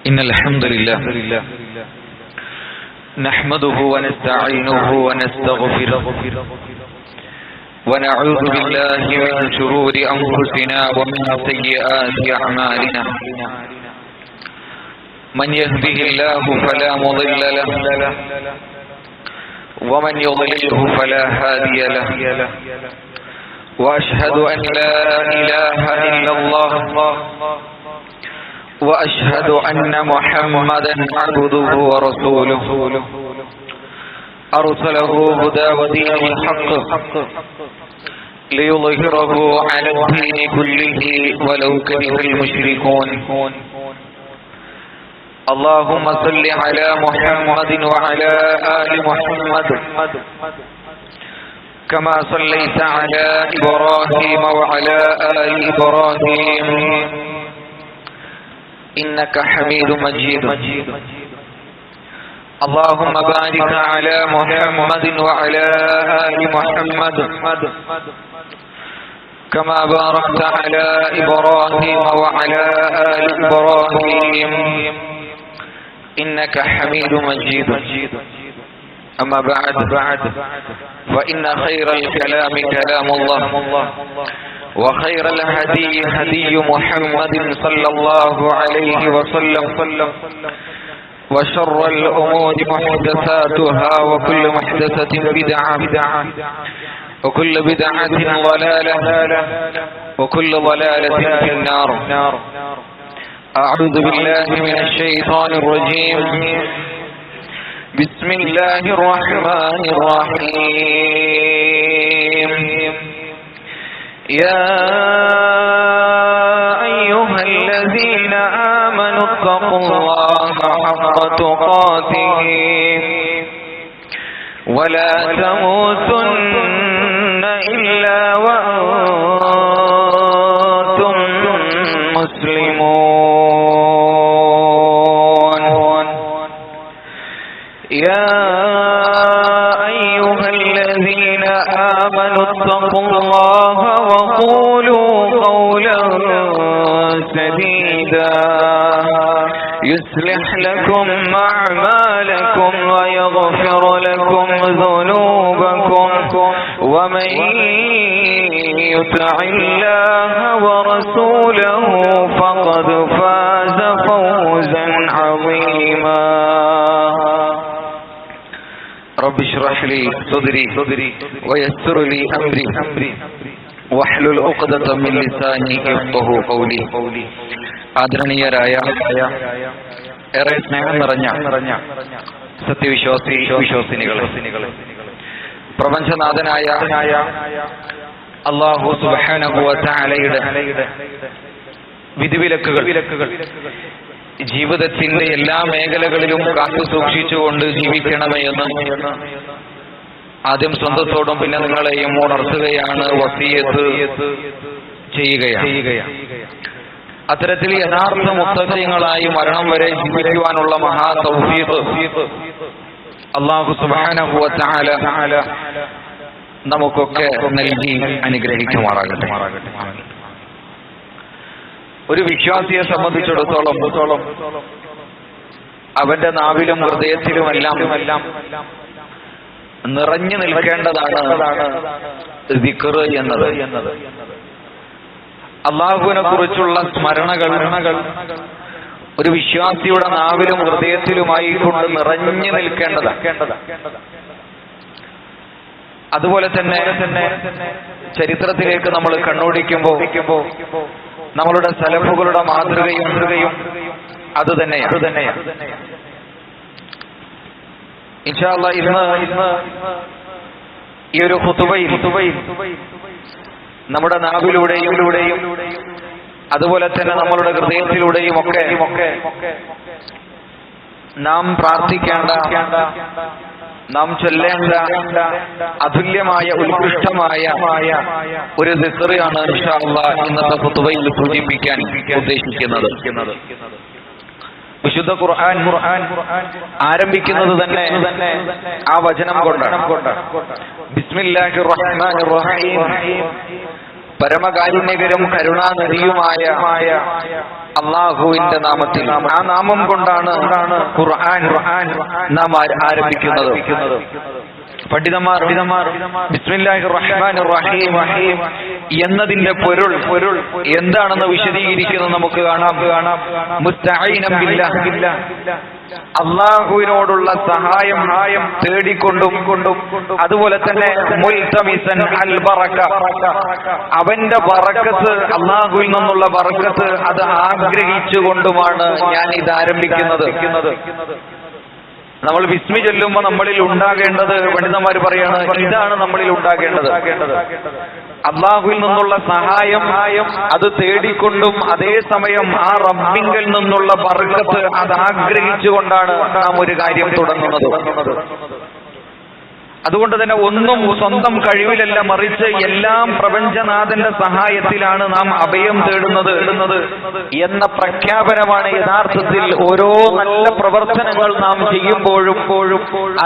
إن الحمد لله نحمده ونستعينه ونستغفره ونعوذ بالله من شرور أنفسنا ومن سيئات أعمالنا من يهده الله فلا مضل له ومن يضلله فلا هادي له وأشهد أن لا إله إلا الله وأشهد أن محمدا عبده ورسوله أرسله هدى ودين الحق ليظهره على الدين كله ولو كره المشركون. اللهم صل على محمد وعلى آل محمد كما صليت على إبراهيم وعلى آل إبراهيم إنك حميد مجيد. اللهم بارك على محمد وعلى آل محمد كما باركت على إبراهيم وعلى آل إبراهيم إنك حميد مجيد. أما بعد فإن خير الكلام كلام الله وخير الهدي هدي محمد صلى الله عليه وسلم وشر الأمور محدثاتها وكل محدثة بدعة وكل بدعة ضلالة وكل ضلالة في النار. أعوذ بالله من الشيطان الرجيم. بسم الله الرحمن الرحيم. يا أيها الذين آمنوا اتقوا الله حق تقاته ولا تموتن إلا وأنتم مسلمون. يا أيها الذين آمنوا اتقوا الله وقولوا قولا سديدا يصلح لكم أعمالكم ويغفر لكم ذنوبكم ومن يطع الله ورسوله فقد فاز فوزا عظيما. رب اشرح لي صدري ويسر لي أمري واحلل عقدة من لساني يفقهوا قولي. ആദരണീയരായ ഏറെ സ്നേഹം നിറഞ്ഞ സത്യവിശ്വാസിനികളെ, പ്രപഞ്ചനാഥനായ അല്ലാഹു സുബ്ഹാനഹു വ തആലയുടെ വിധിവിലക്കുകൾ ജീവിതത്തിന്റെ എല്ലാ മേഖലകളിലും കാത്തു സൂക്ഷിച്ചുകൊണ്ട് ജീവിക്കണമേ എന്ന് ആദ്യം സ്വന്തത്തോടും പിന്നെ നിങ്ങളെയും ഉണർത്തുകയാണ്, വസിയത്ത് ചെയ്യുകയാണ്. അത്തരത്തിൽ യഥാർത്ഥ മുത്തഖീങ്ങളായി മരണം വരെ ജീവിക്കുവാനുള്ള മഹാ തൗഫീഖ് അല്ലാഹു സുബ്ഹാനഹു വ തആല നമുക്കൊക്കെ നൽകി അനുഗ്രഹിക്കുമാറാകട്ടെ. ഒരു വിശ്വാസിയെ സംബന്ധിച്ചിടത്തോളം അവന്റെ നാവിലും ഹൃദയത്തിലുമെല്ലാം നിറഞ്ഞു നിൽക്കേണ്ടതാണ് ദിക്ർ എന്നത്. അല്ലാഹുവിനെ കുറിച്ചുള്ള സ്മരണകൾ ഒരു വിശ്വാസിയുടെ നാവിലും ഹൃദയത്തിലുമായി കൊണ്ട് നിറഞ്ഞു നിൽക്കേണ്ടതാണ്. അതുപോലെ തന്നെ ചരിത്രത്തിലേക്ക് നമ്മൾ കണ്ണോടിക്കുമ്പോൾ നമ്മളുടെ സലഫുകളുടെ മാതൃകയും അത് തന്നെയാണ്. ഇൻഷാ അല്ലാഹ് ഇന്ന് ഈ ഒരു ഖുതുബയിൽ നമ്മുടെ നാവിലൂടെയും അതുപോലെ തന്നെ നമ്മളുടെ ഹൃദയത്തിലൂടെയും ഒക്കെ നാം പ്രാർത്ഥിക്കേണ്ട, നാം ചൊല്ലേണ്ട അതുല്യമായ ഉത്കൃഷ്ടമായ ഒരു ദിക്റാണ് ഇൻഷാ അല്ലാഹ് ഇന്നത്തെ ഖുതുബയിൽ സൂചിപ്പിക്കാൻ ഉദ്ദേശിക്കുന്നത്. വിശുദ്ധ ഖുർആൻ ആരംഭിക്കുന്നത് തന്നെ ആ വചനം കൊണ്ടാണ്. ബിസ്മില്ലാഹിർ റഹ്മാനിർ റഹീം പരമകാരുണ്യകരും കരുണാനിധിയുമായ അള്ളാഹുവിന്റെ നാമത്തിൽ, ആ നാമം കൊണ്ടാണ് ഖുർആൻ നാം ആരംഭിക്കുന്നത്. പണ്ഡിതന്മാർ ബിസ്മില്ലാഹിർ റഹ്മാനിർ റഹീം എന്നതിന്റെ പൊരുൾ എന്താണെന്ന് വിശദീകരിക്കുന്നത് നമുക്ക് കാണാം. മുസ്തഈനം ബില്ലാഹ്, അള്ളാഹുവിനോടുള്ള സഹായം തേടിക്കൊണ്ടും അതുപോലെ തന്നെ മുൽതമിസൻ അൽ ബറക, അവന്റെ ബറക്കത്ത്, അള്ളാഹുവിൽ നിന്നുള്ള ബറക്കത്ത് അത് ആഗ്രഹിച്ചുകൊണ്ടുമാണ് ഞാൻ ഇത് ആരംഭിക്കുന്നത്. നമ്മൾ ബിസ്മി ചൊല്ലുമ്പോൾ നമ്മളിൽ ഉണ്ടാകേണ്ടത്, പണ്ഡിതന്മാർ പറയാണ്, ഇതാണ് നമ്മളിൽ ഉണ്ടാകേണ്ടത്. അള്ളാഹുവിൽ നിന്നുള്ള സഹായം അത് തേടിക്കൊണ്ടും അതേസമയം ആ റബ്ബിങ്കിൽ നിന്നുള്ള ബർക്കത്ത് അത് ആഗ്രഹിച്ചുകൊണ്ടാണ് നാം ഒരു കാര്യം തുടങ്ങുന്നത്. അതുകൊണ്ട് തന്നെ ഒന്നും സ്വന്തം കഴിവിലല്ല, മറിച്ച് എല്ലാം പ്രപഞ്ചനാഥന്റെ സഹായത്തിലാണ് നാം അഭയം തേടുന്നത് എന്ന പ്രഖ്യാപനമാണ് യഥാർത്ഥത്തിൽ ഓരോ നല്ല പ്രവർത്തനങ്ങൾ നാം ചെയ്യുമ്പോഴും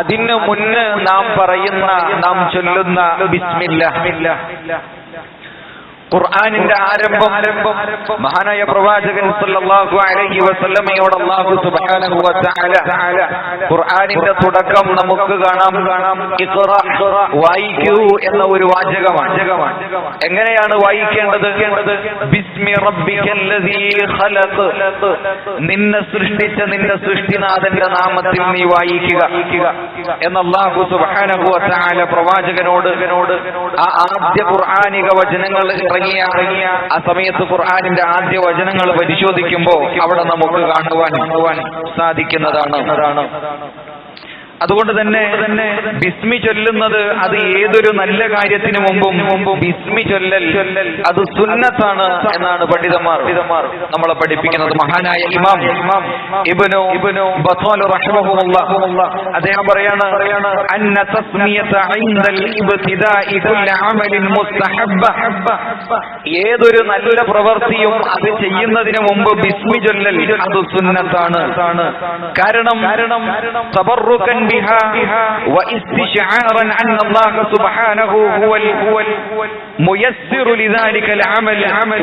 അതിനു മുന്ന് നാം പറയുന്ന, നാം ചൊല്ലുന്ന ബിസ്മില്ലാഹ്. ഖുർആനിന്റെ ആരംഭം മഹാനായ പ്രവാചകൻ സല്ലല്ലാഹു അലൈഹി വസല്ലമയോട് അല്ലാഹു സുബ്ഹാനഹു വ തആല ഖുർആനിന്റെ തുടക്കം നമുക്ക് കാണാം, ഇഖ്റ, വായിക്കൂ എന്ന ഒരു വാചകമാണ്. എങ്ങനെയാണ് വായിക്കേണ്ടത്? ബിസ്മി റബ്ബിക്കല്ലദീ ഖലഖ്, നിന്നെ സൃഷ്ടിച്ച നിന്റെ സൃഷ്ടിനാഥന്റെ നാമത്തിൽ നീ വായിക്കുക എന്ന് അല്ലാഹു സുബ്ഹാനഹു വ തആല പ്രവാചകനോട് ആ ആദ്യ ഖുർആനിക വചനങ്ങൾ ഇറങ്ങിയ ആ സമയത്ത് ഖുർആനിന്റെ ആദ്യ വചനങ്ങൾ പരിശോധിക്കുമ്പോൾ അവിടെ നമുക്ക് കാണുവാൻ സാധിക്കുന്നതാണ്. അതുകൊണ്ട് തന്നെ ബിസ്മി ചൊല്ലുന്നത് അത് ഏതൊരു നല്ല കാര്യത്തിന് മുമ്പും ബിസ്മി ചൊല്ലൽ അത് സുന്നത്താണ് എന്നാണ് പണ്ഡിതന്മാർ നമ്മളെ പഠിപ്പിക്കുന്നത്. മഹാനായ ഇമാം ഇബ്നു ബത്വാൽ റഹിമഹുല്ലാഹ് അദ്ദേഹം പറയാണ്, അന്ന തസ്മിയത ഇൻദൽ ഇബ്തിദാഇ കുല്ല അമലിൻ മുസ്തഹബ്ബ, ഏതൊരു നല്ല പ്രവൃത്തിയും അത് ചെയ്യുന്നതിന് മുമ്പ് ബിസ്മി ചൊല്ലൽ അത് സുന്നത്താണ്. കാരണം തബറുകൻ بها واستشعارا أن الله سبحانه هو الميسر لذلك العمل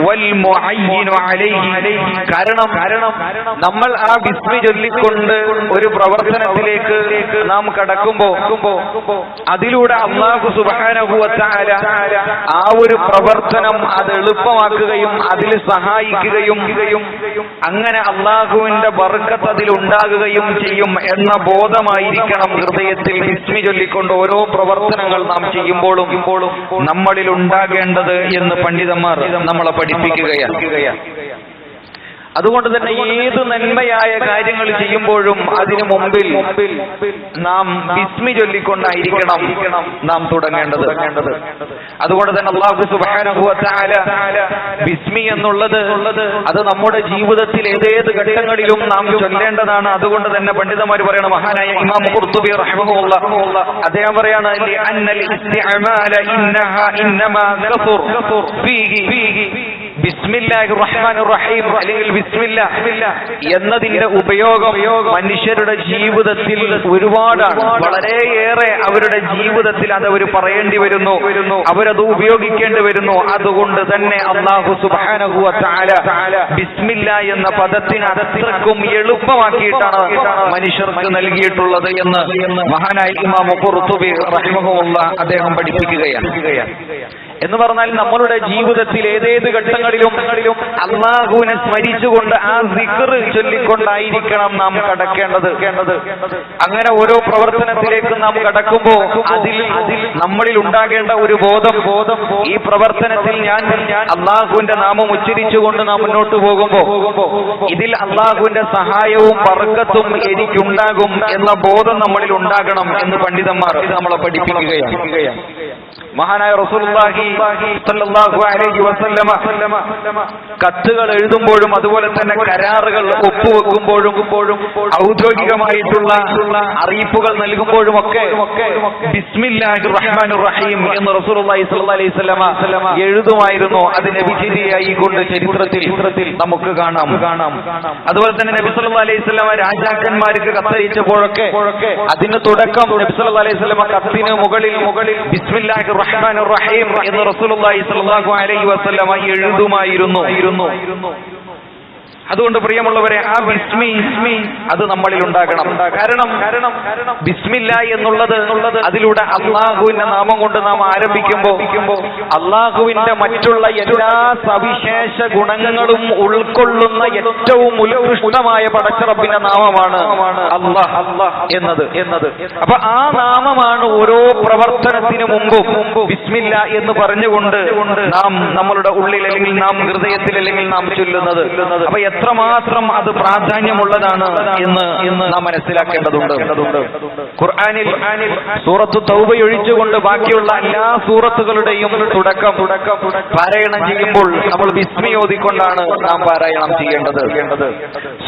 والمعين عليه. കാരണം നമ്മൾ ആ ബിസ്മി ചൊല്ലിക്കൊണ്ട് ഒരു പ്രവർത്തനത്തിലേക്ക് നാം കടക്കുമ്പോൾ അതിലൂടെ അല്ലാഹു സുബ്ഹാനഹു വ തആല ആ ഒരു പ്രവർത്തനം അത് എളുപ്പമാക്കുകയും അതിൽ സഹായിക്കുകയും അങ്ങനെ അല്ലാഹുവിന്റെ ബർക്കത്ത് അതിൽ ഉണ്ടാകുകയും ചെയ്യും എന്ന ബോധമായിരിക്കും ഹൃദയത്തിൽ ബിസ്മി ചൊല്ലിക്കൊണ്ട് ഓരോ പ്രവർത്തനങ്ങൾ നാം ചെയ്യുമ്പോഴും നമ്മളിൽ ഉണ്ടാകേണ്ടത് എന്ന് പണ്ഡിതന്മാർ നമ്മളെ പഠിപ്പിക്കുകയാണ്. അതുകൊണ്ട് തന്നെ ഏത് നന്മയായ കാര്യങ്ങൾ ചെയ്യുമ്പോഴും അതിനു മുമ്പിൽ നാം ബിസ്മി ചൊല്ലിക്കൊണ്ടായിരിക്കണം നാം തുടങ്ങേണ്ടത്. അതുകൊണ്ട് തന്നെ അല്ലാഹു സുബ്ഹാനഹു വ തആല ബിസ്മി എന്നുള്ളത് അത് നമ്മുടെ ജീവിതത്തിൽ ഏതേത് ഘട്ടങ്ങളിലും നാം ചൊല്ലേണ്ടതാണ്. അതുകൊണ്ട് തന്നെ പണ്ഡിതന്മാർ പറയണം, മഹാനായ ഇമാം ഖുർത്തുബി റഹിമഹുല്ലാഹ് അദ്ദേഹം പറയാണ്, അന്നൽ ഇസ്തിഅമാല ഇന്നമാ കസുർ ഫീഹി ബിസ്മില്ലാഹിർ റഹ്മാനിർ റഹീം അല്ലെങ്കിൽ ബിസ്മില്ലാ എന്നതിന്റെ ഉപയോഗം മനുഷ്യരുടെ ജീവിതത്തിൽ ഒരുപാടാണ്. വളരെയേറെ അവരുടെ ജീവിതത്തിൽ അത് അവർ പറയേണ്ടി വരുന്നു, അവരത് ഉപയോഗിക്കേണ്ടി വരുന്നു. അതുകൊണ്ട് തന്നെ അല്ലാഹു സുബ്ഹാനഹു വ തആല ബിസ്മില്ലാ എന്ന പദത്തിന് അത്രക്കും എളുപ്പമാക്കിയിട്ടാണ് മനുഷ്യർക്ക് നൽകിയിട്ടുള്ളത് എന്ന് മഹാനായ ഇമാം ഖുർത്തുബി റഹിമഹുല്ലാഹ് അദ്ദേഹം പഠിപ്പിക്കുകയാണ്. എന്ന് പറഞ്ഞാൽ നമ്മളുടെ ജീവിതത്തിൽ ഏതേത് ഘട്ടങ്ങളിലും അല്ലാഹുവിനെ സ്മരിച്ചുകൊണ്ട് ആ സിക്ർ ചൊല്ലിക്കൊണ്ടായിരിക്കണം നാം കടക്കേണ്ടത്. അങ്ങനെ ഓരോ പ്രവർത്തനത്തിലേക്ക് നാം കടക്കുമ്പോൾ അതിൽ നമ്മളിൽ ഉണ്ടാകേണ്ട ഒരു ബോധം, ഈ പ്രവർത്തനത്തിൽ ഞാൻ അല്ലാഹുവിന്റെ നാമം ഉച്ചരിച്ചുകൊണ്ട് നാം മുന്നോട്ട് പോകുമ്പോൾ ഇതിൽ അല്ലാഹുവിന്റെ സഹായവും ബർക്കത്തും എനിക്കുണ്ടാകും എന്ന ബോധം നമ്മളിൽ ഉണ്ടാകണം എന്ന് പണ്ഡിതന്മാർ നമ്മളെ പഠിപ്പിക്കുകയാണ്. മഹാനായ റസൂലുള്ളാഹി സ്വല്ലല്ലാഹു അലൈഹി വസല്ലമ കത്തുകൾ എഴുതുമ്പോഴും അതുപോലെ തന്നെ കരാറുകൾ ഒപ്പുവെക്കുമ്പോഴും ഔദ്യോഗികമായിട്ടുള്ള അറിയിപ്പുകൾ നൽകുമ്പോഴും ഒക്കെ ബിസ്മില്ലാഹിർ റഹ്മാനിർ റഹീം എന്ന് റസൂലുള്ളാഹി സ്വല്ലല്ലാഹി അലൈഹി വസല്ലമ എഴുതുമായിരുന്നു. അത് നബിചര്യയായി കൊണ്ട് ചരിത്രത്തിൽ നമുക്ക് കാണാം. അതുപോലെ തന്നെ നബി സല്ലല്ലാഹു അലൈഹി വസല്ലമ രാജാക്കന്മാർക്ക് കത്തയച്ചപ്പോഴൊക്കെ അതിന് തുടക്കം നബി സല്ലല്ലാഹു അലൈഹി വസല്ലമ കത്തിന് മുകളിൽ ബിസ്മില്ലാഹിർ റഹ്മാനിർ റഹീം എന്ന് റസൂലുള്ളാഹി സ്വല്ലല്ലാഹു അലൈഹി വസല്ലമ എഴുതുമായിരുന്നു. അതുകൊണ്ട് പ്രിയമുള്ളവരെ, ആ ബിസ്മി അത് നമ്മളിൽ ഉണ്ടാകണം. കാരണം ബിസ്മില്ല എന്നുള്ളത് അതിലൂടെ അള്ളാഹുവിന്റെ നാമം കൊണ്ട് നാം ആരംഭിക്കുമ്പോൾ അള്ളാഹുവിന്റെ മറ്റുള്ള എല്ലാ സവിശേഷ ഗുണങ്ങളും ഉൾക്കൊള്ളുന്ന ഏറ്റവും ഉത്കൃഷ്ടമായ പടച്ചറബിന്റെ നാമമാണ് അല്ലാഹ് എന്നത്. അപ്പൊ ആ നാമമാണ് ഓരോ പ്രവർത്തനത്തിന് മുമ്പും ബിസ്മില്ല എന്ന് പറഞ്ഞുകൊണ്ട് നാം നമ്മളുടെ ഉള്ളിൽ അല്ലെങ്കിൽ നാം ഹൃദയത്തിൽ അല്ലെങ്കിൽ നാം ചൊല്ലുന്നത്. അപ്പൊ എത്രമാത്രം അത് പ്രാധാന്യമുള്ളതാണ് എന്ന് നാം മനസ്സിലാക്കേണ്ടതുണ്ട്. ഖുർആനിൽ സൂറത്തു തൗബ ഒഴിച്ചുകൊണ്ട് ബാക്കിയുള്ള എല്ലാ സൂറത്തുകളുടെയും തുടക്കം പാരായണം ചെയ്യുമ്പോൾ നമ്മൾ ബിസ്മി ഓതിക്കൊണ്ടാണ് നാം പാരായണം ചെയ്യേണ്ടത്.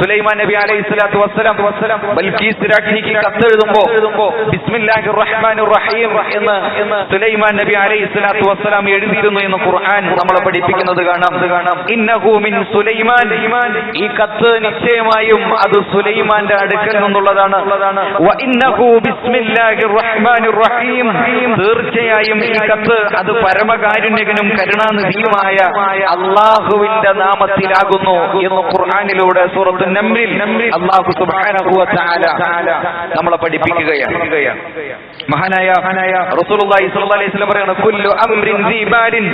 സുലൈമാൻ നബി അലൈഹി സ്വലാത്തു വസ്സലാം ബൽഖീസ് രാജ്ഞിക്ക് കത്തെഴുതുമ്പോ ബിസ്മില്ലാഹിർ റഹ്മാനിർ റഹീം എന്ന് സുലൈമാൻ നബി അലൈഹി സ്വലാത്തു വസ്സലാം എഴുതിയിരുന്നു എന്ന് ഖുർആൻ നമ്മളെ പഠിപ്പിക്കുന്നത് കാണാം. ഇന്നഹു മിൻ സുലൈമാൻ, ഈ കത്ത് നിശ്ചയമായും അത് സുലൈമാന്റെ അടുക്കൽ നിന്നുള്ളതാണ്. തീർച്ചയായും ഈ കത്ത് അത് പരമകാരുണ്യകനും കരുണാനിധിയുമായ അള്ളാഹുവിന്റെ നാമത്തിലാകുന്നു എന്ന് ഖുർആനിലൂടെ സൂറത്തുൻ നംലിൽ അല്ലാഹു സുബ്ഹാനഹു വ തആല നമ്മളെ പഠിപ്പിക്കുകയാണ്. മഹാനായ റസൂലുള്ളാഹി സ്വല്ലല്ലാഹി അലൈഹി വസല്ലം പറയുന്നു, കുല്ലു അംരിൻ ദീബാലിൻ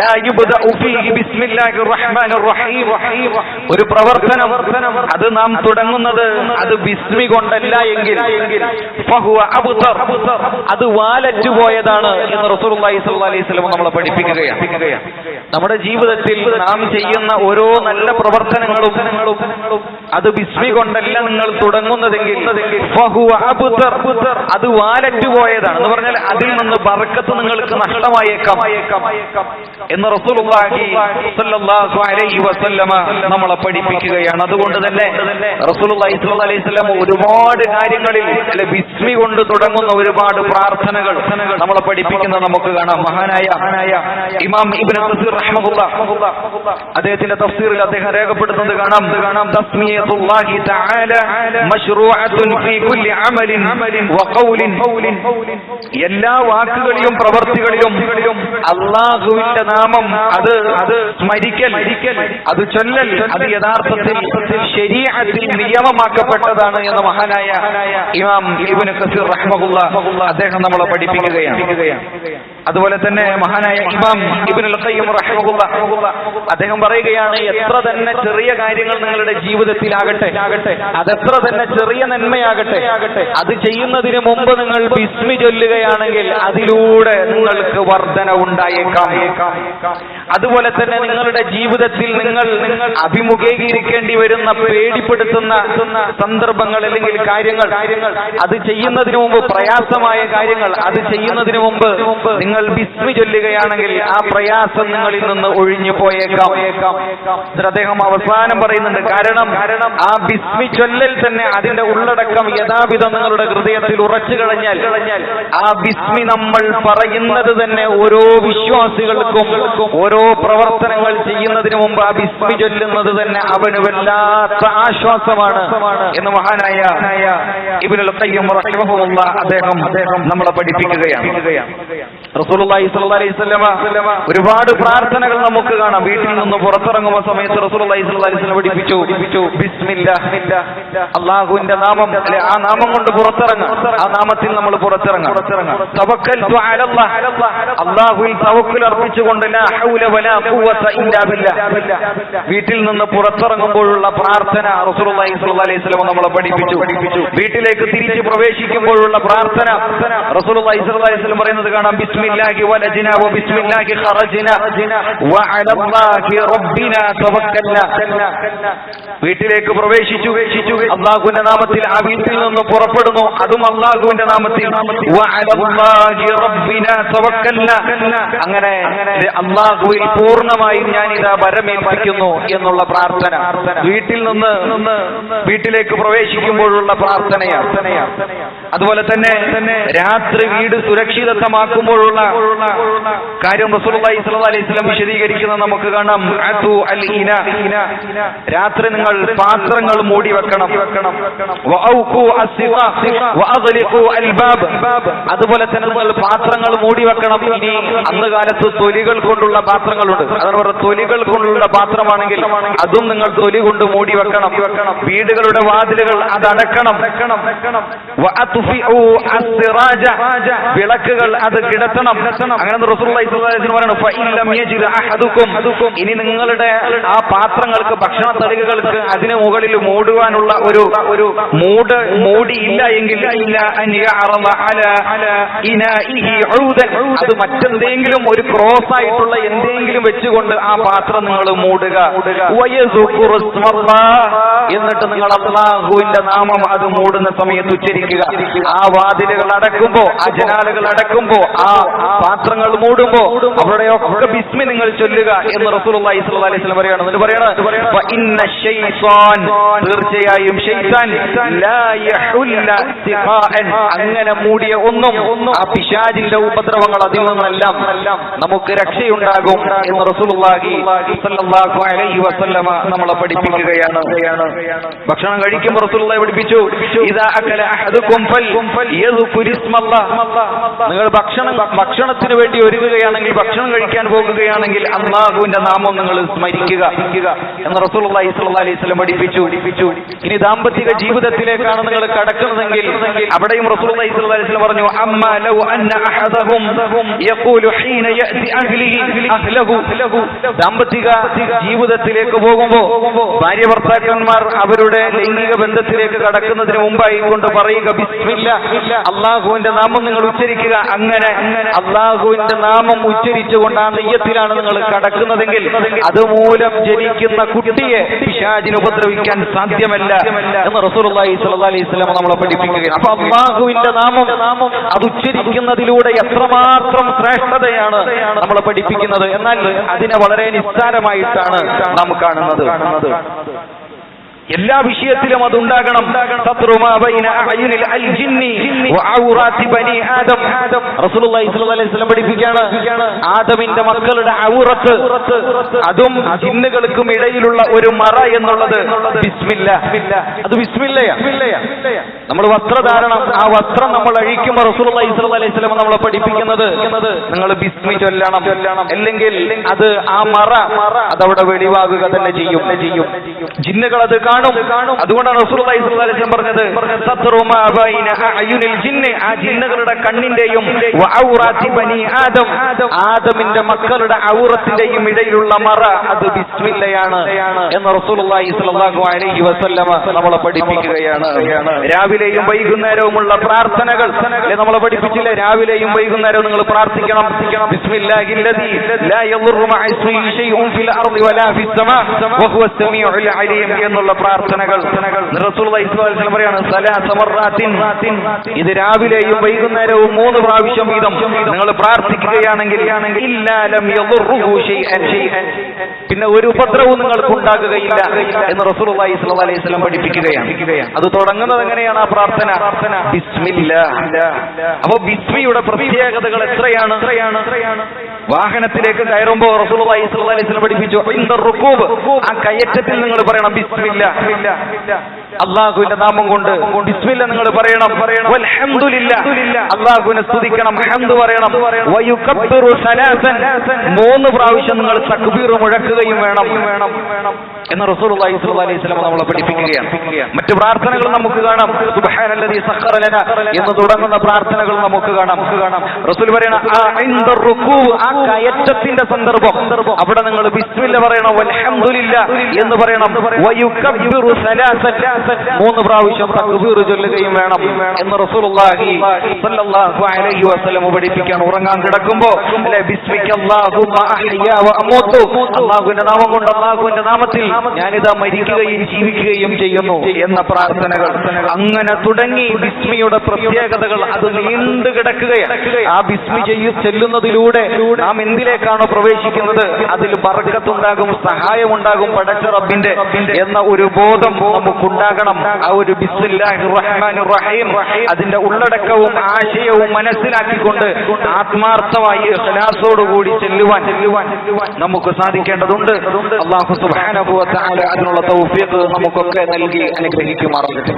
ലാ യുബ്ദഉ ഫീഹി ബിസ്മില്ലാഹിർ റഹ്മാനിർ റഹീം. ഒരു പ്രവർത്തനം അത് നാം തുടങ്ങുന്നത് അത് ബിസ്മി കൊണ്ടല്ല എങ്കിൽ ഫഹുവ അബ്തർ, അത് വാലറ്റുപോയതാണ് എന്ന് റസൂലുള്ളാഹി സ്വല്ലല്ലാഹി അലൈഹി വസല്ലം നമ്മളെ പഠിപ്പിക്കുകയാണ്. നമ്മുടെ ജീവിതത്തിൽ നാം ചെയ്യുന്ന ഓരോ നല്ല പ്രവർത്തനങ്ങളും അത് ബിസ്മി കൊണ്ടല്ല നിങ്ങൾ തുടങ്ങുന്നതെങ്കിൽ ഫഹുവ അബ്തർ, അത് വാലറ്റുപോയതാണ് എന്ന് പറഞ്ഞാൽ അതിൽ നിന്ന് ബർക്കത്ത് നിങ്ങൾക്ക് നഷ്ടമായേക്കാം എന്ന് റസൂലുള്ളാഹി സ്വല്ലല്ലാഹു അലൈഹി വസല്ലമ നമ്മളെ പഠിപ്പിക്കുകയാണ്. അതുകൊണ്ട് തന്നെ റസൂലുള്ളാഹി സ്വല്ലല്ലാഹു അലൈഹി വസല്ലം ഒരുപാട് കാര്യങ്ങളിൽ ബിസ്മി കൊണ്ട് തുടങ്ങുന്ന ഒരുപാട് പ്രാർത്ഥനകൾ നമ്മളെ പഠിപ്പിക്കുന്നത് നമുക്ക് കാണാം. മഹാനായ ഇമാം ഇബ്നു കസീർ റഹ്മഹുല്ലാഹ് അദ്ദേഹത്തിന്റെ തഫ്സീറിൽ അദ്ദേഹം രേഖപ്പെടുത്തുന്നത് കാണാം, തസ്മിയത്തുല്ലാഹി തആല മശ്റൂഅത്തുൻ ഫീ കുല്ലി അമലിൻ വഖൗലിൻ. എല്ലാ വാക്കുകളിലും പ്രവർത്തികളിലും അല്ലാഹുവിന്റെ നാമം അത് സ്മരിക്കൽ, അത് ചൊല്ലൽ, അത് യഥാർത്ഥത്തിൽ ശരീഅത്തിൽ നിയമമാക്കപ്പെട്ടതാണ് എന്ന് മഹാനായ ഇമാം ഇബ്നു കസീർ റഹ്മഹുല്ലാഹ് അദ്ദേഹം നമ്മളെ പഠിപ്പിക്കുകയാണ്. അതുപോലെ തന്നെ മഹാനായ ഇമാം ഇബ്നുൽ ഖയ്യിം റഹ്മഹുല്ലാഹ് അദ്ദേഹം പറയുകയാണ്, എത്ര തന്നെ ചെറിയ കാര്യങ്ങൾ നിങ്ങളുടെ ജീവിതത്തിലാകട്ടെ, അതെത്ര തന്നെ ചെറിയ നന്മയാകട്ടെ, അത് ചെയ്യുന്നതിന് മുമ്പ് നിങ്ങൾ ബിസ്മി ചൊല്ലുകയാണെങ്കിൽ അതിലൂടെ നിങ്ങൾക്ക് വർധന ഉണ്ടായേക്കാം. അതുപോലെ തന്നെ നിങ്ങളുടെ ജീവിതത്തിൽ നിങ്ങൾ അഭിമുഖീകരിക്കേണ്ടി വരുന്ന പേടിപ്പെടുത്തുന്ന സന്ദർഭങ്ങൾ അല്ലെങ്കിൽ കാര്യങ്ങൾ, അത് ചെയ്യുന്നതിന് മുമ്പ് പ്രയാസമായ കാര്യങ്ങൾ, അത് ചെയ്യുന്നതിന് മുമ്പ് നിങ്ങൾ ബിസ്മി ചൊല്ലുകയാണെങ്കിൽ ആ പ്രയാസം നിങ്ങളിൽ നിന്ന് ഒഴിഞ്ഞു പോയേക്കാം. അദ്ദേഹം അവസാനം പറയുന്നുണ്ട്, കാരണം ആ ബിസ്മി ചൊല്ലൽ തന്നെ അതിന്റെ ഉള്ളടക്കം യഥാവിധം നിങ്ങളുടെ ഹൃദയത്തിൽ ഉറച്ചു കഴിഞ്ഞാൽ ആ ബിസ്മി നമ്മൾ പറയുന്നത് തന്നെ ഓരോ വിശ്വാസികൾക്കും ഓരോ പ്രവർത്തനങ്ങൾ ചെയ്യുന്നതിന് മുമ്പ് ആ ബിസ്മി ചൊല്ലുന്നത് തന്നെ അവന് വല്ലാത്ത ആശ്വാസമാണ് എന്ന് മഹാനായ ഇബ്നുൽ ഖയ്യിം റഹിമഹുല്ലാഹ് അദ്ദേഹം നമ്മളെ പഠിപ്പിക്കുകയാണ്. റസൂലുള്ളാഹി സ്വല്ലല്ലാഹി അലൈഹി വസല്ലമ ഒരുപാട് പ്രാർത്ഥനകൾ നമുക്ക് കാണാം. വീട്ടിൽ നിന്ന് പുറത്തിറങ്ങുന്ന സമയത്ത് റസൂലുള്ളാഹി സ്വല്ലല്ലാഹി അലൈഹി വസല്ലം പഠിപ്പിച്ചു ബിസ്മില്ലാഹ്, അല്ലാഹുവിന്റെ നാമം, അല്ലെ ആ നാമം കൊണ്ട് പുറത്തിറങ്ങുക, ആ നാമത്തിൽ നമ്മൾ പുറത്തിറങ്ങുക. തവക്കൽതു അലല്ലാഹ്, അല്ലാഹുവിൽ തവക്കുൽ അർപ്പിച്ചുകൊണ്ട് ലാ ഹൗല വലാ ഖുവത ഇല്ലാ ബില്ലാഹ്. വീട്ടിൽ നിന്ന് പുറത്തിറങ്ങുമ്പോഴുള്ള പ്രാർത്ഥന റസൂലുള്ളാഹി സ്വല്ലല്ലാഹി അലൈഹി വസല്ലം നമ്മളെ പഠിപ്പിച്ചു. വീട്ടിലേക്ക് തിരിച്ച് പ്രവേശിക്കുമ്പോഴുള്ള പ്രാർത്ഥന റസൂലുള്ളാഹി സ്വല്ലല്ലാഹി അലൈഹി വസല്ലം പറയുന്നത് കാണാം, ബിസ്മില്ലാഹി വലജ്നാ വ ബിസ്മില്ലാഹി ഖറജ്നാ വ അലല്ലാഹി റബ്ബിനാ തവക്കൽനാ. വീട്ടിലേക്ക് പ്രവേശിച്ചു, അല്ലാഹുവിന്റെ നാമത്തിൽ ആ വീട്ടിൽ നിന്ന് പുറപ്പെടുന്നു, അതും അല്ലാഹുവിന്റെ നാമത്തിൽ. വ അലല്ലാഹി റബ്ബിനാ തവക്കൽനാ. അങ്ങനെ അല്ലാഹുവിൽ അള്ളാഹുവിൽ പൂർണ്ണമായും ഞാൻ ഇതാ വരമേൽപ്പിക്കുന്നു എന്നുള്ള പ്രാർത്ഥന വീട്ടിൽ നിന്ന് വീട്ടിലേക്ക് പ്രവേശിക്കുമ്പോഴുള്ള പ്രാർത്ഥനയാണ്. അതുപോലെ തന്നെ രാത്രി വീട് സുരക്ഷിതമാക്കുമ്പോഴുള്ള കാര്യം റസൂലുള്ളാഹി സ്വല്ലല്ലാഹു അലൈഹി വസല്ലം വിശദീകരിക്കുന്നത് നമുക്ക് കാണാം. രാത്രി നിങ്ങൾ പാത്രങ്ങൾ മൂടി വെക്കണം. അതുപോലെ തന്നെ നിങ്ങൾ പാത്രങ്ങൾ മൂടി വെക്കണം. ഇനി അന്ന് കാലത്ത് തൊലികൾ കൊണ്ടുള്ള പാത്രങ്ങളുണ്ട്. അതാണ് തൊലികൾ കൊണ്ടുള്ള പാത്രമാണെങ്കിൽ അതും നിങ്ങൾ തൊലി കൊണ്ട് മൂടി വെക്കണം. വീടുകളുടെ വാതിലുകൾ അതടക്കണം. വിളക്കുകൾ അത് കിടത്തണം. അങ്ങനെ റസൂലുള്ളാഹി സ്വല്ലല്ലാഹു അലൈഹി വസല്ലം പറയുന്നു, ഇനി നിങ്ങളുടെ ആ പാത്രങ്ങൾക്ക് ഭക്ഷണ തളികകൾക്ക് അതിന് മുകളിൽ മൂടുവാനുള്ള ഒരു മൂടിയില്ല എങ്കിൽ അത് മറ്റെന്തെങ്കിലും ഒരു ക്രോസ് ആയിട്ടുള്ള എന്തെങ്കിലും വെച്ചുകൊണ്ട് ആ പാത്രം നിങ്ങൾ മൂടുക. എന്നിട്ട് നിങ്ങൾ അല്ലാഹുവിന്റെ നാമം അത് മൂടുന്ന സമയത്ത് ഉച്ചരിക്കുക. ആ വാതിലുകൾ അടക്കുമ്പോ, ആ ജനാലകൾ അടക്കുമ്പോ, ആ പാത്രങ്ങൾ മൂടുമ്പോ അവിടെയൊക്കെ ബിസ്മി നിങ്ങൾ ചൊല്ലുക എന്ന് റസൂലുള്ളാഹി സ്വല്ലല്ലാഹു അലൈഹി വസല്ലം പറയാണ്. എന്നിട്ട് പറയാണ്, തീർച്ചയായും ശൈത്താൻ അങ്ങനെ മൂടിയ ഒന്നും ആ പിശാചിന്റെ ഉപദ്രവങ്ങൾ അതിൽ നിന്നെല്ലാം നമുക്ക് രക്ഷയുണ്ടാകും എന്ന് റസൂലുള്ളാഹി സ്വല്ലല്ലാഹു അലൈഹി വസല്ലം നമ്മളെ പഠിപ്പിക്കുകയാണ്. ഭക്ഷണം കഴിക്കുമ്പോൾ റസൂലുള്ളാഹി പഠിപ്പിച്ചു, ഇദാ അകല അഹദുകും ഫൽയദ്കുർ ഇസ്മല്ലാഹ്. നിങ്ങൾ ഭക്ഷണത്തിന് വേണ്ടി ഒരുങ്ങുകയാണെങ്കിൽ, ഭക്ഷണം കഴിക്കാൻ പോകുകയാണെങ്കിൽ അല്ലാഹുവിന്റെ നാമം നിങ്ങൾ സ്മരിക്കുക എന്ന് റസൂലുള്ളാഹി സ്വല്ലല്ലാഹു അലൈഹി വസല്ലം പഠിപ്പിച്ചു. ഇനി ദാമ്പത്തിക ജീവിതത്തിലേക്കാണ് നിങ്ങൾ കടക്കുന്നതെങ്കിൽ അവിടെയും റസൂലുള്ളാഹി സ്വല്ലല്ലാഹു അലൈഹി വസല്ലം പറഞ്ഞു, അമ്മാ ലൗ അന്ന അഹദഹും യഖൂലു ഹീന യഅതി അഹ്ലഹു. ദാമ്പത്തിക ജീവിതത്തിലേക്ക് പോകുമ്പോൾ ഭാര്യ ഭർത്താക്കന്മാർ അവരുടെ ലൈംഗിക ബന്ധത്തിലേക്ക് കടക്കുന്നതിന് മുമ്പായി കൊണ്ട് പറയുക, ബിസ്മില്ലാ, അല്ലാഹുവിന്റെ നാമം നിങ്ങൾ ഉച്ചരിക്കുക. അങ്ങനെ അല്ലാഹുവിന്റെ നാമം ഉച്ചരിച്ചുകൊണ്ട് ആ നെയ്യത്തിലാണ് നിങ്ങൾ കടക്കുന്നതെങ്കിൽ അതുമൂലം ജനിക്കുന്ന കുട്ടിയെ പിശാചിന് ഉപദ്രവിക്കാൻ സാധ്യമല്ല എന്ന് റസൂലുള്ളാഹി സ്വല്ലല്ലാഹു അലൈഹി വസല്ലം നമ്മളെ പഠിപ്പിക്കുകയാണ്. അപ്പൊ അല്ലാഹുവിന്റെ നാമം അത് ഉച്ചരിക്കുന്നതിലൂടെ എത്രമാത്രം ശ്രേഷ്ഠതയാണ് നമ്മളെ പഠിപ്പിക്കുന്നത്. എന്നാൽ അതിനെ വളരെ നിസ്സാരമായിട്ടാണ് നാം കാണുന്നത്. എല്ലാ വിഷയത്തിലും അതുണ്ടാകണം. റസൂലുള്ളാഹി സ്വല്ലല്ലാഹു അലൈഹി വസല്ലം പഠിപ്പിക്കുകയാണ്, ആദമിന്റെ മക്കളുടെ ഔറത്ത്, അതും ജിന്നുകൾക്കും ഇടയിലുള്ള ഒരു മറ എന്നുള്ളത് ബിസ്മില്ലാ. അത് ബിസ്മില്ലയാ. നമ്മൾ വസ്ത്രധാരണം, ആ വസ്ത്രം നമ്മൾ അഴിക്കുമ്പോൾ റസൂലുള്ളാഹി സ്വല്ലല്ലാഹു അലൈഹി വസല്ലം നമ്മളെ പഠിപ്പിക്കുന്നത് നിങ്ങൾ ബിസ്മി ചൊല്ലണം. അല്ലെങ്കിൽ അത് ആ മറ അതവിടെ വെളിവാകുക തന്നെ ചെയ്യും. ജിന്നുകൾ അത് കാണും. അതുകൊണ്ടാണ് റസൂലുള്ളാഹി സ്വല്ലല്ലാഹു അലൈഹി വസല്ലം പറഞ്ഞത്, സത്റു മാ ബൈന അയുനിൽ ജിന്നി, ആ ജിന്നുകളുടെ കണ്ണിന്റെയും വഔറാത്തി ബനി ആദം, ആദമിന്റെ മക്കളുടെ ഔറത്തിന്റെയും ഇടയിലുള്ള മറ അത് ബിസ്മില്ലയാണ് എന്ന് റസൂലുള്ളാഹി സ്വല്ലല്ലാഹു അലൈഹി വസല്ലം നമ്മളെ പഠിപ്പിക്കുകയാണ്. രാവിലെയും വൈകുന്നേരവുമുള്ള പ്രാർത്ഥനകൾ നമ്മളെ പഠിപ്പിച്ചില്ലേ? രാവിലെയും വൈകുന്നേരവും നിങ്ങൾ പ്രാർത്ഥിക്കണം. ബിസ്മില്ലാഹില്ലദീ ലാ യദുറു മഅ ഇസ്മിഹി ശൈഉൻ ഫിൽ അർളി വലാ ഫിസ് സമാ വഹുവ സമീഉൽ അലീം എന്നുള്ള പ്രാർത്ഥനകൾ റസൂലുള്ളാഹി സ്വല്ലല്ലാഹു അലൈഹി വസല്ലം പറയാണ്, സലാസ മർറാത്തിൻ. ഇത് രാവിലെയും വൈകുന്നേരവും 3 പ്രാവശ്യം വീതം നിങ്ങൾ പ്രാർത്ഥിക്കുകയാണെങ്കിൽ ഇല്ലാ ലം യദുറുഹു ശൈഅൻ, പിന്നെ ഒരു ഉപദ്രവവും നിങ്ങൾക്ക് ഉണ്ടാകുകയില്ല എന്ന് റസൂലുള്ളാഹി സ്വല്ലല്ലാഹു അലൈഹി വസല്ലം പഠിപ്പിക്കുകയാണ്. അത് തുടങ്ങുന്നത് എങ്ങനെയാണ്? ആ പ്രാർത്ഥന ബിസ്മില്ലാ. അപ്പോൾ ബിസ്മിയുടെ പ്രത്യേകതകൾ എത്രയാണ്? വാഹനത്തിലേക്ക് കയറുമ്പോൾ റസൂലുള്ളാഹി സ്വല്ലല്ലാഹു അലൈഹി വസല്ലം പഠിപ്പിച്ചു, ഇൻദർ റുകൂബ്, ആ കയറ്റത്തിൽ നിങ്ങൾ പറയണം ബിസ്മില്ലാ. അല്ലാഹുവിന്റെ നാമം കൊണ്ട് ബിസ്മില്ലാ നിങ്ങൾ പറയണം. വൽഹംദുലില്ലാ, അല്ലാഹുവിനെ സ്തുതിക്കണം, ഹംദ് പറയണം. വയുകബ്ബിറു സലാസൻ, 3 പ്രാവശ്യം നിങ്ങൾ തക്ബീർ മുഴക്കുകയും വേണം എന്ന് റസൂലുള്ളാഹി സ്വല്ലല്ലാഹു അലൈഹി വസല്ലം നമ്മളെ പഠിപ്പിക്കുകയാണ്. മറ്റു പ്രാർത്ഥനകൾ നമുക്ക് കാണാം. സുബ്ഹാനല്ലദീ സഖറ ലനാ എന്ന് തുടങ്ങുന്ന പ്രാർത്ഥനകൾ നമുക്ക് കാണാം. റസൂൽ പറയണം, ഇൻദർ റുകൂബ്, ആ കയറ്റത്തിന്റെ സന്ദർഭം അവിടെ നിങ്ങൾ ബിസ്മില്ലാ പറയണം, വൽഹംദുലില്ലാ എന്ന് പറയണം. വയുകബ്ബിറു യുകബ്ബിറു സലാസൻ, 3 പ്രാവശ്യം തക്ബീർ ചൊല്ലുകയും വേണം എന്ന് റസൂലുള്ളാഹി സ്വല്ലല്ലാഹു അലൈഹി വസല്ലം പഠിപ്പിക്കാൻ. ഉറങ്ങാൻ കിടക്കുമ്പോൾ ബിസ്മിക്കല്ലാഹുമ്മ അഹ്യാ വ അമൂതു, അല്ലാഹുവിന്റെ നാമം കൊണ്ട്, അല്ലാഹുവിന്റെ നാമത്തിൽ ഞാനിതാ മരിക്കുകയും ജീവിക്കുകയും ചെയ്യുന്നു എന്ന പ്രാർത്ഥനകൾ. അങ്ങനെ തുടങ്ങി ബിസ്മിയുടെ പ്രത്യേകതകൾ അത് നീണ്ടു കിടക്കുകയാണ്. ആ ബിസ്മി ചെല്ലുന്നതിലൂടെ നാം എന്തിലേക്കാണോ പ്രവേശിക്കുന്നത് അതിൽ ബർക്കത്തുണ്ടാകും, സഹായമുണ്ടാകും പടച്ച റബ്ബിന്റെ എന്ന ഒരു ബോധം നമുക്കുണ്ടാകണം. ആ ഒരു ബിസ്മില്ലാഹിർ റഹ്മാനിർ റഹീം അതിന്റെ ഉള്ളടക്കവും ആശയവും മനസ്സിലാക്കിക്കൊണ്ട് ആത്മാർത്ഥമായി ഇഖ്ലാസോടുകൂടി ചെല്ലുവാൻ നമുക്ക് സാധിക്കേണ്ടതുണ്ട്. അല്ലാഹു സുബ്ഹാനഹു വ തആല അതിനുള്ള തൗഫീഖ് നമുക്കൊക്കെ നൽകി അനുഗ്രഹിക്കുമാറാകട്ടെ.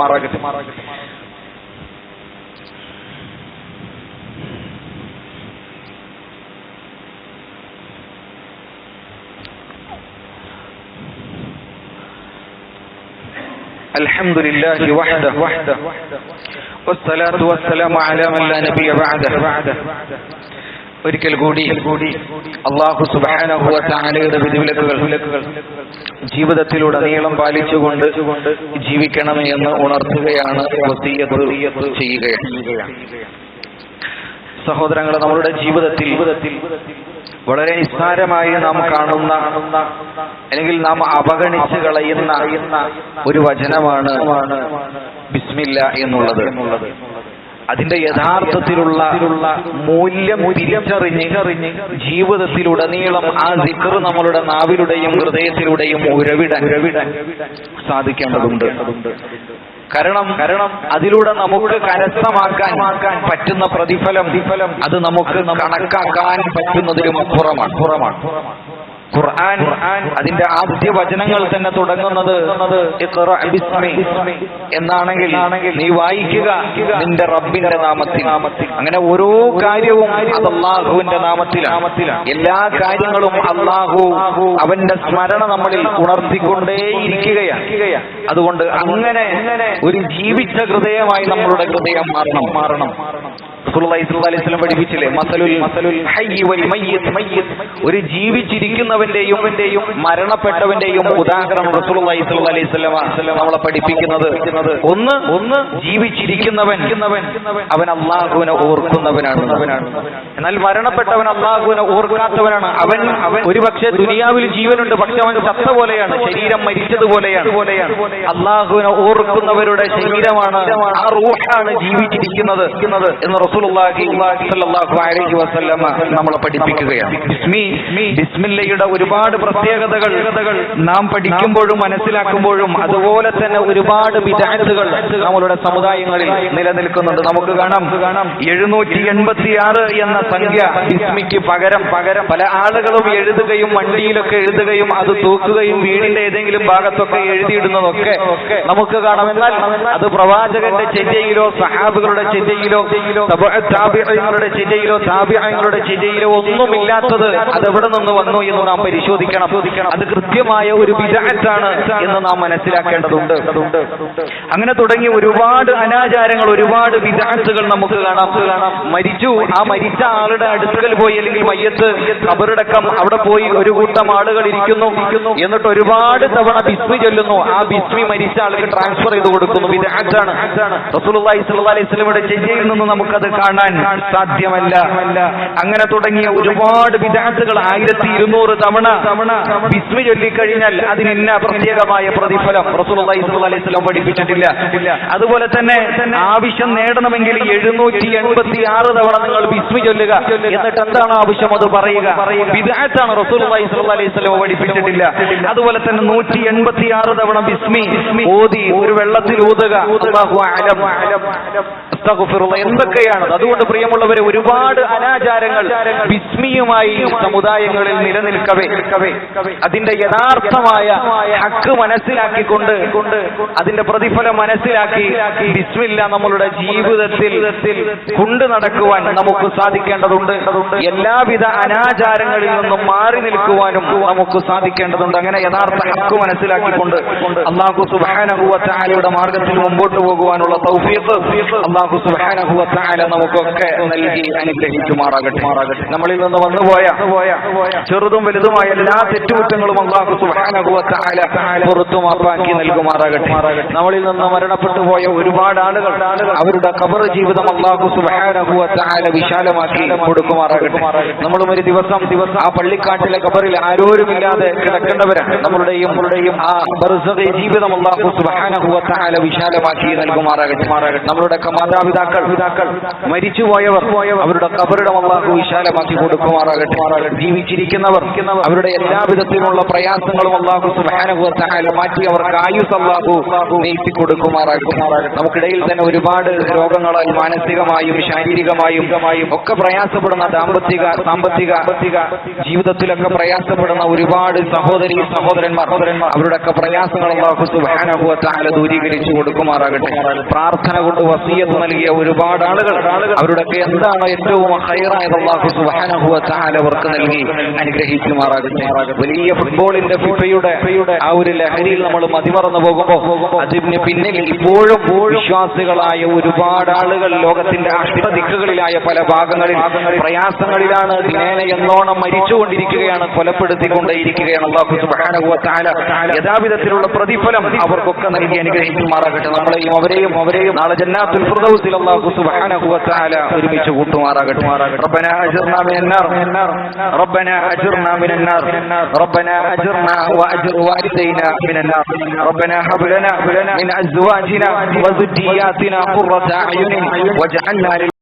الحمد لله وحده والصلاة والسلام على من لا نبي بعده. ഒരിക്കൽ കൂടി അല്ലാഹു സുബ്ഹാനഹു വ തആലയുടെ വിധിവിലക്കുകൾ ജീവിതത്തിലുടനീളം പാലിച്ചുകൊണ്ട് ജീവിക്കണമേ എന്ന് ഉണർത്തുകയാണ്, വസിയ്യത്ത് ചെയ്യുകയാണ്. സഹോദരങ്ങളെ, നമ്മളുടെ ജീവിതത്തിൽ വളരെ നിസ്സാരമായി നാം കാണുന്ന അല്ലെങ്കിൽ നാം അവഗണിച്ച് കളയുന്ന ഒരു വചനമാണ് ബിസ്മില്ല എന്നുള്ളത്. അതിന്റെ യഥാർത്ഥത്തിലുള്ള മൂല്യം തിരിച്ചറിഞ്ഞ് ജീവിതത്തിലുടനീളം ആ ദിക്ർ നമ്മളുടെ നാവിലൂടെയും ഹൃദയത്തിലൂടെയും ഉരവിടാൻ സാധിക്കേണ്ടതുണ്ട്. കാരണം അതിലൂടെ നമുക്ക് കരസ്ഥമാക്കാൻ പറ്റുന്ന പ്രതിഫലം അത് നമുക്ക് കണക്കാക്കാൻ പറ്റുന്നതിലും അപ്പുറമാണ്. ഖുർആൻ അതിന്റെ ആദ്യ വചനങ്ങൾ തന്നെ തുടങ്ങുന്നത് ഇഖ്റ ബിസ്മി എന്നാണെങ്കിൽ നീ വായിക്കുക നിന്റെ റബ്ബിന്റെ നാമത്തിൽ. അങ്ങനെ ഓരോ കാര്യവും അത് അല്ലാഹുവിന്റെ നാമത്തിലാണ്. എല്ലാ കാര്യങ്ങളും അല്ലാഹു അവന്റെ സ്മരണ നമ്മളിൽ ഉണർത്തിക്കൊണ്ടേയിരിക്കുകയാണ്. അതുകൊണ്ട് അങ്ങനെ ഒരു ജീവിച്ച ഹൃദയമായി നമ്മളുടെ ഹൃദയം മാറണം. റസൂലുള്ളാഹി സ്വല്ലല്ലാഹു അലൈഹി വസല്ലം പഠിപ്പിച്ചില്ലേ, മസലുൽ ഹയ്യി വൽ മയ്യിത്ത്, ഒരു ജീവിച്ചിരിക്കുന്നവന്റെയും മരണപ്പെട്ടവന്റെയും ഉദാഹരണം റസൂലുള്ളാഹി സ്വല്ലല്ലാഹു അലൈഹി വസല്ലം നമ്മളെ പഠിപ്പിക്കുന്നത്, ഒന്ന് ജീവിച്ചിരിക്കുന്നവൻ അവൻ അല്ലാഹുവിനെ ഓർക്കുന്നവനാണ്. എന്നാൽ മരണപ്പെട്ടവൻ അല്ലാഹുവിനെ ഓർക്കാത്തവനാണ്. അവൻ ഒരുപക്ഷെ ദുനിയാവിൽ ജീവനുണ്ട്, പക്ഷെ അവൻ ചത്ത പോലെയാണ്, ശരീരം മരിച്ചതുപോലെയാണ്. അല്ലാഹുവിനെ ഓർക്കുന്നവരുടെ ശരീരമാണ്, ആ റൂഹാണ് ജീവിച്ചിരിക്കുന്നത് എന്ന് റസൂലുള്ളാഹി സ്വല്ലല്ലാഹു അലൈഹി വസല്ലം നമ്മളെ പഠിപ്പിക്കുകയാണ്. ബിസ്മില്ലയുടെ ഒരുപാട് പ്രത്യേകതകൾ നാം പഠിക്കുമ്പോഴും മനസ്സിലാക്കുമ്പോഴും അതുപോലെ തന്നെ ഒരുപാട് ബിദ്അത്തുകൾ നമ്മളുടെ സമുദായങ്ങളിൽ നിലനിൽക്കുന്നുണ്ട്. നമുക്ക് കാണാം 786 എന്ന സംഖ്യ ബിസ്മിക്ക് പകരം പല ആളുകളും എഴുതുകയും വണ്ടിയിലൊക്കെ എഴുതുകയും അത് തൂക്കുകയും വീടിന്റെ ഏതെങ്കിലും ഭാഗത്തൊക്കെ എഴുതിയിടുന്നതൊക്കെ നമുക്ക് കാണാം. എന്നാൽ അത് പ്രവാചകന്റെ ചെജയിലോ സഹാബികളുടെ ചെജയിലോ താബിഈങ്ങളുടെ ചെജയിലോ ഒന്നുമില്ലാത്തത് അതെവിടെ നിന്ന് വന്നു എന്ന് നാം പരിശോധിക്കണം. അത് കൃത്യമായ ഒരു ബിദ്അത്താണ് എന്ന് നാം മനസ്സിലാക്കേണ്ടതുണ്ട്. അങ്ങനെ തുടങ്ങി ഒരുപാട് അനാചാരങ്ങൾ, ഒരുപാട് ബിദ്അത്തുകൾ നമുക്ക് കാണാം. മരിച്ചു, ആ മരിച്ച ആളുടെ അടുക്കൽ പോയി, അല്ലെങ്കിൽ മയ്യത്ത് ഖബറടക്കം അവിടെ പോയി ഒരു കൂട്ടം ആളുകൾ ഇരിക്കുന്നു, എന്നിട്ട് ഒരുപാട് തവണ ബിസ്മി ചൊല്ലുന്നു. ആ ബിസ്മി മരിച്ച ആൾക്ക് ട്രാൻസ്ഫർ ചെയ്ത് കൊടുക്കുന്നു. ബിദ്അത്താണ്. റസൂലുള്ളാഹി സ്വല്ലല്ലാഹു അലൈഹി വസല്ലമയുടെ ചെജയിൽ നിന്ന് നമുക്കത് കാണാൻ സാധ്യമല്ല. അങ്ങനെ തുടങ്ങിയ ഒരുപാട് ബിദ്അത്തുകൾ 1200 തവണ ബിസ്മി ചൊല്ലിക്കഴിഞ്ഞാൽ അതിന് പ്രത്യേകമായ പ്രതിഫലം റസൂലുള്ളാഹി സ്വല്ലല്ലാഹു അലൈഹി വസല്ലം പഠിപ്പിച്ചിട്ടില്ല. അതുപോലെ തന്നെ ആവശ്യം നേടണമെങ്കിൽ 786 തവണ നിങ്ങൾ ബിസ്മി ചൊല്ലുക. എന്നിട്ട് എന്താണ് ആവശ്യം അത് പറയുക. ബിദ്അത്താണ്, റസൂലുള്ളാഹി സ്വല്ലല്ലാഹു അലൈഹി വസല്ലം പഠിപ്പിച്ചിട്ടില്ല. അതുപോലെ തന്നെ 186 തവണ ബിസ്മി ഓതി ഒരു വെള്ളത്തിൽ ഊതുക. അല്ലാഹു അഅലം, അസ്തഗ്ഫിറുല്ലാഹ്, എന്തൊക്കെയാണ്. അതുകൊണ്ട് പ്രിയമുള്ളവരെ, ഒരുപാട് അനാചാരങ്ങൾ ബിസ്മിയുമായി സമുദായങ്ങളിൽ നിലനിൽക്കവേ അതിന്റെ യഥാർത്ഥമായ ഹക്ക് മനസ്സിലാക്കിക്കൊണ്ട് അതിന്റെ പ്രതിഫലം മനസ്സിലാക്കി ബിസ്മില്ല നമ്മളുടെ ജീവിതത്തിൽ കൊണ്ടു നടക്കുവാൻ നമുക്ക് സാധിക്കേണ്ടതുണ്ട്. എല്ലാവിധ അനാചാരങ്ങളിൽ നിന്നും മാറി നിൽക്കുവാനും നമുക്ക് സാധിക്കേണ്ടതുണ്ട്. അങ്ങനെ യഥാർത്ഥ ഹക്ക് മനസ്സിലാക്കിക്കൊണ്ട് അല്ലാഹു സുബ്ഹാനഹു വ തആലയുടെ മാർഗത്തിൽ മുമ്പോട്ട് പോകുവാനുള്ള തൗഫീഖ് അല്ലാഹു അല്ലാഹു സുബ്ഹാനഹു വ തആല നമുക്കൊക്കെ നൽകി അനുഗ്രഹിക്കുമാറാകട്ടെ. നമ്മളിൽ നിന്ന് വന്നുപോയ ചെറുതും വലുതുമായ എല്ലാ തെറ്റുകുറ്റങ്ങളും അല്ലാഹു സുബ്ഹാനഹു വ തആല പുറത്തു മാപ്പാക്കി നൽകുമാറാകട്ടെ. നമ്മളിൽ നിന്ന് മരണപ്പെട്ടു പോയ ഒരുപാട് ആളുകൾ അവരുടെ ഖബർ ജീവിതം അല്ലാഹു സുബ്ഹാനഹു വ തആല വിശാലമാക്കി കൊടുക്കുമാറാകട്ടെ. നമ്മളും ഒരു ദിവസം ആ പള്ളിക്കാട്ടിലെ ഖബറിൽ ആരോരുമില്ലാതെ കിടക്കേണ്ടവരാണ്. നമ്മളുടെയും ആ ബർസഖി ജീവിതം അല്ലാഹു സുബ്ഹാനഹു വ തആല വിശാലമാക്കി നൽകുമാറാകട്ടെ. നമ്മളുടെ മാതാപിതാക്കൾ മരിച്ചുപോയവർ അവരുടെ ഖബറിടം അല്ലാഹു വിശാലമാക്കി കൊടുക്കുമാറാകട്ടെ. ജീവിച്ചിരിക്കുന്നവർ അവരുടെ എല്ലാവിധത്തിലുള്ള പ്രയാസങ്ങളും അല്ലാഹു സുബ്ഹാനഹു വ തആല മാറ്റി അവർക്ക് ആയുസ് അല്ലാഹു നീട്ടി കൊടുക്കുമാറാകട്ടെ. നമുക്കിടയിൽ തന്നെ ഒരുപാട് രോഗങ്ങളാൽ മാനസികമായും ശാരീരികമായും ഒക്കെ പ്രയാസപ്പെടുന്ന സാമ്പത്തിക ജീവിതത്തിലൊക്കെ പ്രയാസപ്പെടുന്ന ഒരുപാട് സഹോദരി സഹോദരന്മാർ അവരുടെയൊക്കെ പ്രയാസങ്ങൾ അല്ലാഹു സുബ്ഹാനഹു വ തആല ദൂരീകരിച്ചു കൊടുക്കുമാറാകട്ടെ. പ്രാർത്ഥന കൊണ്ട് വസിയത്ത് നൽകിയ ഒരുപാട് ആളുകൾ അവരുടെയൊക്കെ എന്താണ് ഏറ്റവും ഖൈറായത് അല്ലാഹു സുബ്ഹാനഹു വ തആല അവർക്ക് നൽകി അനുഗ്രഹിക്കുമാറാകട്ടെ. വലിയ ഫുട്ബോളിന്റെ ഫിഫയുടെ ആ ഒരു ലഹരിയിൽ നമ്മൾ മതിമറന്നു പോകുമ്പോൾ അതിന് പിന്നിൽ ഇപ്പോഴും വിശ്വാസികളായ ഒരുപാട് ആളുകൾ ലോകത്തിന്റെ അഷ്ടദിക്കുകളിലായ പല ഭാഗങ്ങളിൽ പ്രയാസങ്ങളിലാണ്. ദിനേന എന്നോണം മരിച്ചുകൊണ്ടിരിക്കുകയാണ്, കൊലപ്പെടുത്തിക്കൊണ്ടേയിരിക്കുകയാണ്. അല്ലാഹു സുബ്ഹാനഹു വ തആല യഥാവിധത്തിലുള്ള പ്രതിഫലം അവർക്കൊക്കെ നൽകി അനുഗ്രഹിക്കുമാറാകട്ടെ. നമ്മളെയും അവരെയും നാളെ ജന്നാത്തുൽ ഫിർദൗസിൽ അല്ലാഹു സുബ്ഹാനഹു വ തആല ഒരുമിച്ച് കൂട്ടുമാറാകട്ടെ. റബ്ബനാ അജ്ർനാ മിനന്നാർ റബ്ബനാ അജ്ർനാ മിനന്നാർ റബ്ബനാ അജ്ർനാ വഅജ്ർ വാലിദൈനാ മിനന്നാർ റബ്ബനാ ഹബ് ലനാ മിൻ അസ്വാജിനാ വദുരിയാതിനാ ഖുർറത അയുനിൻ വജഅൽനാ